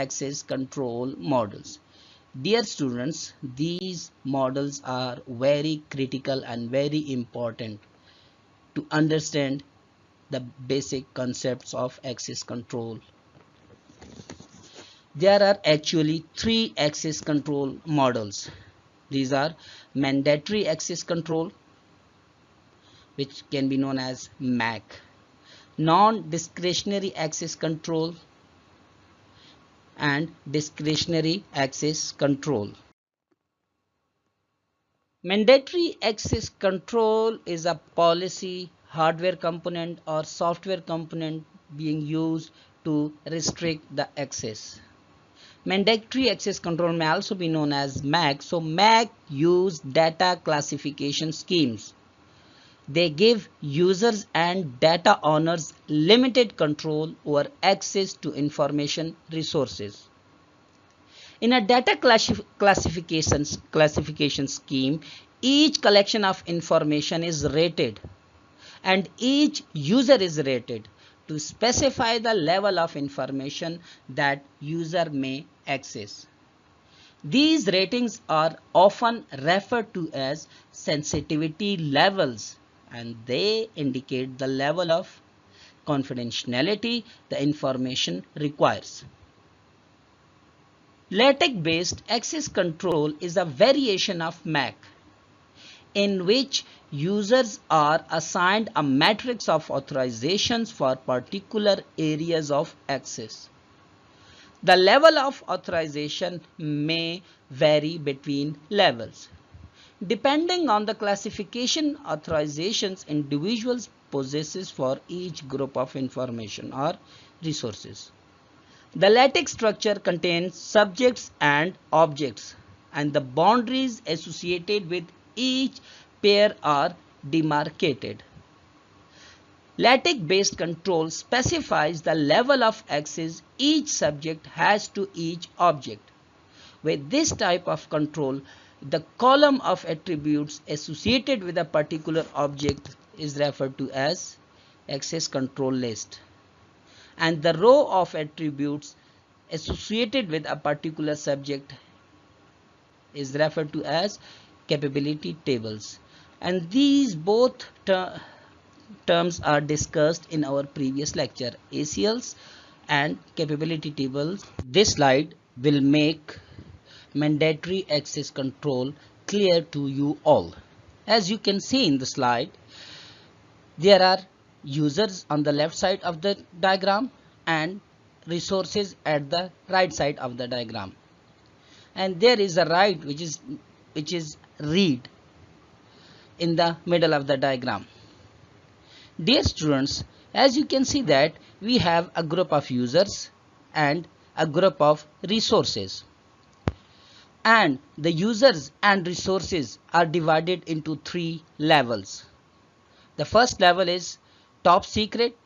access control models. Dear students, these models are very critical and very important to understand the basic concepts of access control. There are actually three access control models. These are mandatory access control, which can be known as MAC, non-discretionary access control, and discretionary access control. Mandatory access control is a policy, hardware component or software component being used to restrict the access. Mandatory access control may also be known as MAC. So MAC use data classification schemes. They give users and data owners limited control over access to information resources. In a data classification scheme, each collection of information is rated and each user is rated to specify the level of information that user may access. These ratings are often referred to as sensitivity levels, and they indicate the level of confidentiality the information requires. LaTeX-based access control is a variation of MAC in which users are assigned a matrix of authorizations for particular areas of access. The level of authorization may vary between levels. Depending on the classification authorizations individuals possesses for each group of information or resources. The LaTeX structure contains subjects and objects, and the boundaries associated with each pair are demarcated. LaTeX-based control specifies the level of access each subject has to each object. With this type of control, the column of attributes associated with a particular object is referred to as access control list, and the row of attributes associated with a particular subject is referred to as capability tables. And these both terms are discussed in our previous lecture, ACLs and capability tables. This slide will make mandatory access control clear to you all. As you can see in the slide, there are users on the left side of the diagram and resources at the right side of the diagram, and there is a write which is read in the middle of the diagram. Dear students, as you can see that we have a group of users and a group of resources, and the users and resources are divided into three levels. The first level is top secret,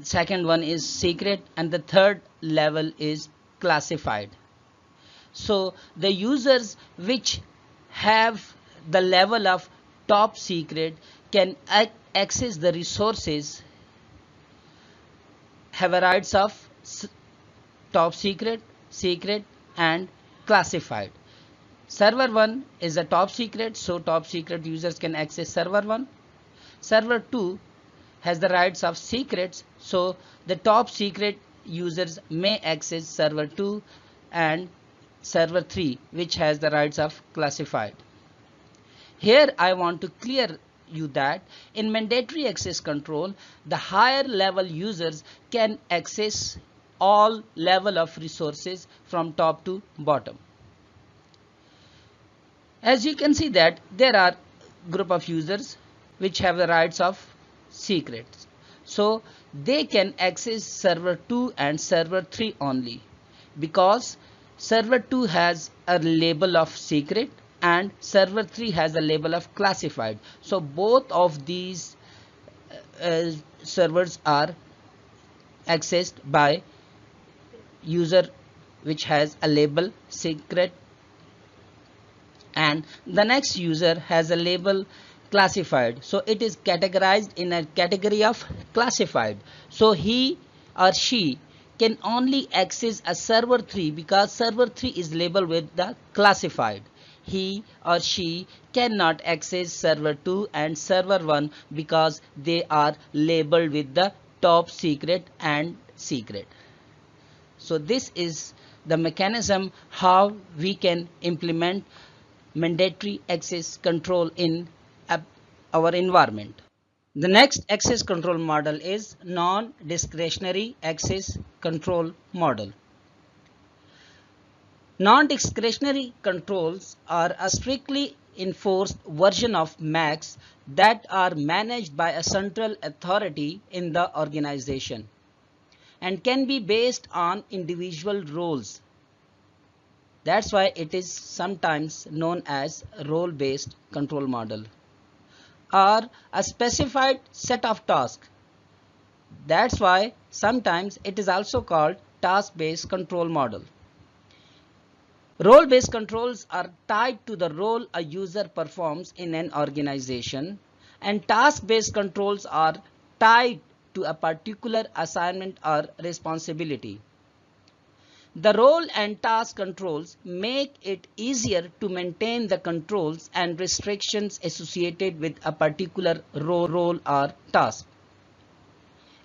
second one is secret, and the third level is classified. So the users which have the level of top secret can access the resources, have a rights of top secret, secret and classified. Server 1 is a top secret, so top secret users can access server 1. Server 2 has the rights of secrets, so the top secret users may access server 2, and server 3 which has the rights of classified. Here I want to clear you that in mandatory access control, the higher level users can access all level of resources from top to bottom. As you can see that there are group of users which have the rights of secrets, so they can access server 2 and server 3 only, because server 2 has a label of secret and server 3 has a label of classified. So both of these servers are accessed by user which has a label secret, and the next user has a label classified, so it is categorized in a category of classified. So he or she can only access a server 3 because server 3 is labeled with the classified. He or she cannot access server 2 and server 1 because they are labeled with the top secret and secret. So this is the mechanism how we can implement mandatory access control in our environment. The next access control model is non-discretionary access control model. Non-discretionary controls are a strictly enforced version of MACs that are managed by a central authority in the organization and can be based on individual roles. That's why it is sometimes known as role-based control model, or a specified set of tasks. That's why sometimes it is also called task-based control model. Role-based controls are tied to the role a user performs in an organization, and task-based controls are tied to a particular assignment or responsibility. The role and task controls make it easier to maintain the controls and restrictions associated with a particular role or task,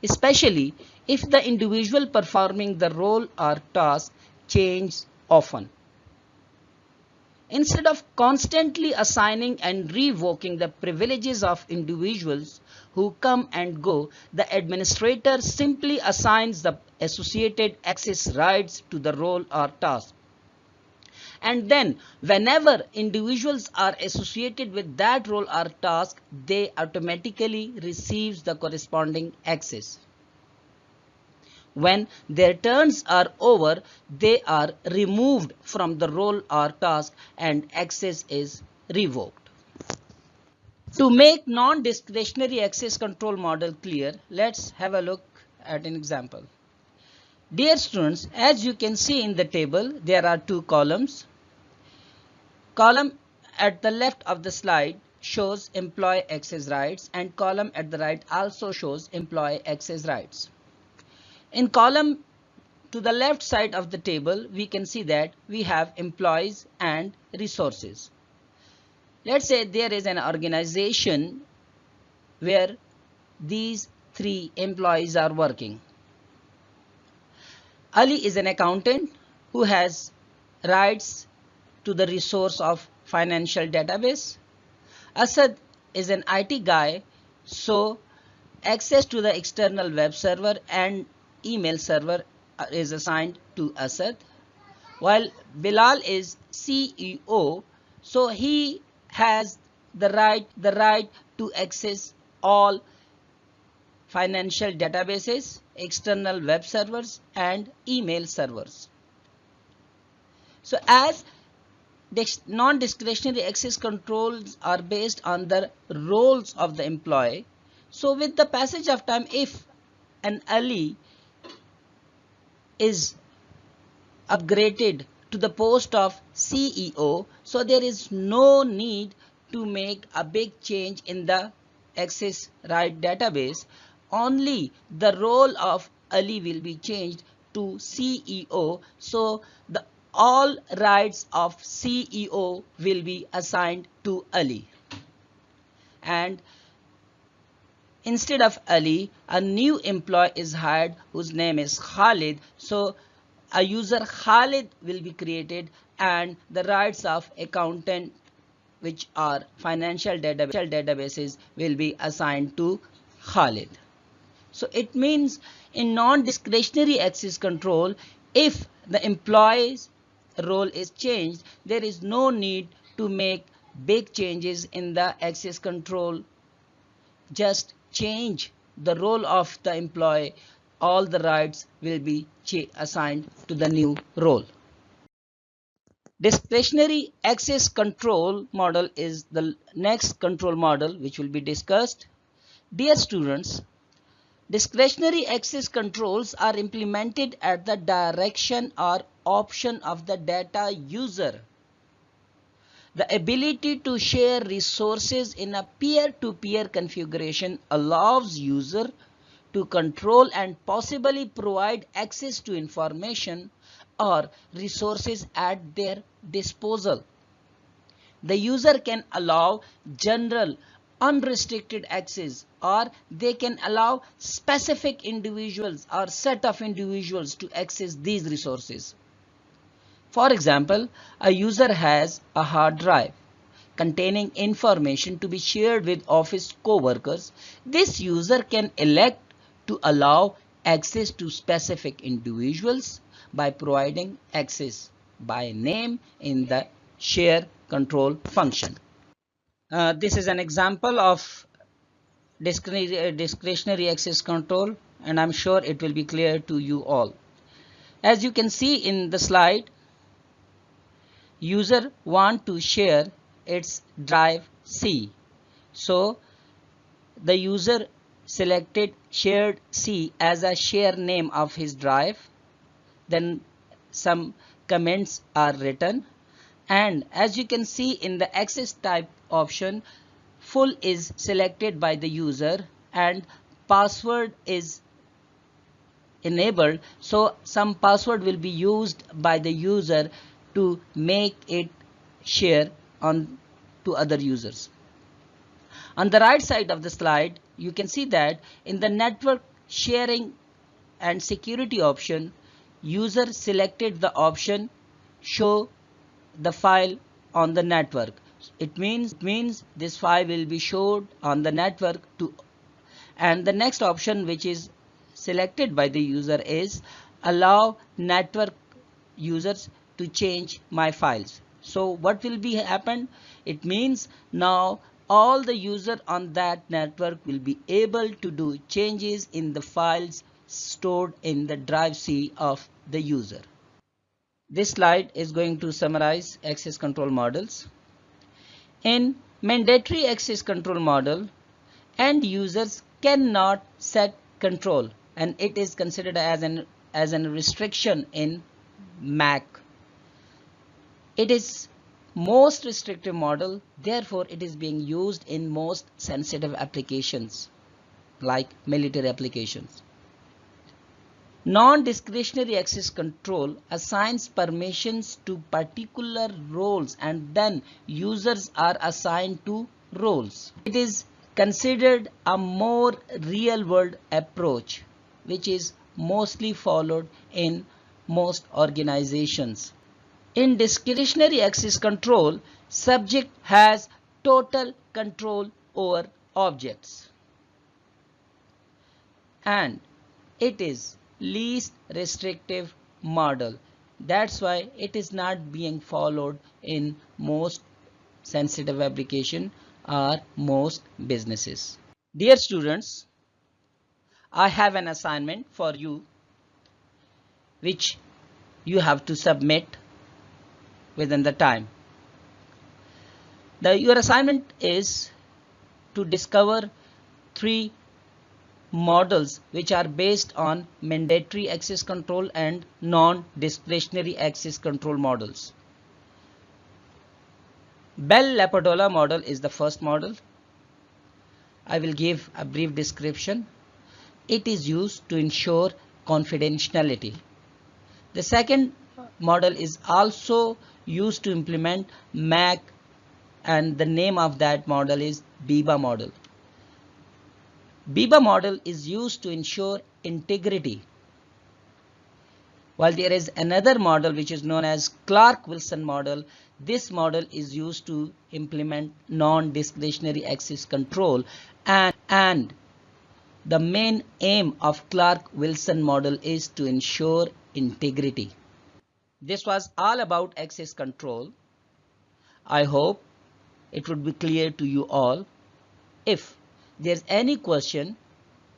especially if the individual performing the role or task changes often. Instead of constantly assigning and revoking the privileges of individuals who come and go, the administrator simply assigns the associated access rights to the role or task. And then, whenever individuals are associated with that role or task, they automatically receive the corresponding access. When their turns are over, they are removed from the role or task and access is revoked. To make non-discretionary access control model clear, let's have a look at an example. Dear students, as you can see in the table, there are two columns. Column at the left of the slide shows employee access rights, and column at the right also shows employee access rights. In column to the left side of the table, we can see that we have employees and resources. Let's say there is an organization where these three employees are working. Ali is an accountant who has rights to the resource of financial database. Asad is an IT guy, so access to the external web server and email server is assigned to Asad, while Bilal is CEO, so he has the right to access all financial databases, external web servers and email servers. So as non-discretionary access controls are based on the roles of the employee, so with the passage of time, if an Ali is upgraded to the post of CEO, so there is no need to make a big change in the access right database. Only the role of Ali will be changed to CEO, so the all rights of CEO will be assigned to Ali. And instead of Ali, a new employee is hired whose name is Khalid. So a user Khalid will be created and the rights of accountant, which are financial databases, will be assigned to Khalid. So it means in non-discretionary access control, if the employee's role is changed, there is no need to make big changes in the access control. Just change the role of the employee, all the rights will be assigned to the new role. Discretionary access control model is the next control model which will be discussed. Dear students, discretionary access controls are implemented at the direction or option of the data user. The ability to share resources in a peer-to-peer configuration allows user to control and possibly provide access to information or resources at their disposal. The user can allow general unrestricted access, or they can allow specific individuals or set of individuals to access these resources. For example, a user has a hard drive containing information to be shared with office co-workers. This user can elect to allow access to specific individuals by providing access by name in the share control function. This is an example of discretionary access control, and I'm sure it will be clear to you all. As you can see in the slide, user want to share its drive C. So the user selected shared C as a share name of his drive. Then some comments are written, and as you can see in the access type option, full is selected by the user and password is enabled, so some password will be used by the user to make it share on to other users. On the right side of the slide, you can see that in the network sharing and security option, user selected the option show the file on the network. It means this file will be showed on the network to, and the next option which is selected by the user is allow network users to change my files. So what will be happen? It means now all the user on that network will be able to do changes in the files stored in the drive C of the user. This slide is going to summarize access control models. In mandatory access control model, end users cannot set control, and it is considered as an restriction in Mac. It is most restrictive model, therefore it is being used in most sensitive applications like military applications. Non-discretionary access control assigns permissions to particular roles and then users are assigned to roles. It is considered a more real-world approach which is mostly followed in most organizations. In discretionary access control, subject has total control over objects, and it is least restrictive model. That's why it is not being followed in most sensitive application or most businesses. Dear students, I have an assignment for you which you have to submit within the time. Your assignment is to discover 3 models which are based on mandatory access control and non-discretionary access control models. Bell-LaPadula model is the first model. I will give a brief description. It is used to ensure confidentiality. The second model is also used to implement Mac, and the name of that model is Biba model. Biba model is used to ensure integrity, while there is another model which is known as Clark-Wilson model. This model is used to implement non-discretionary access control, and the main aim of Clark-Wilson model is to ensure integrity. This was all about access control. I hope it would be clear to you all. If there's any question,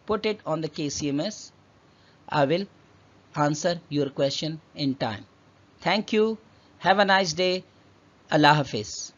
put it on the KCMS. I will answer your question in time. Thank you. Have a nice day. Allah Hafiz.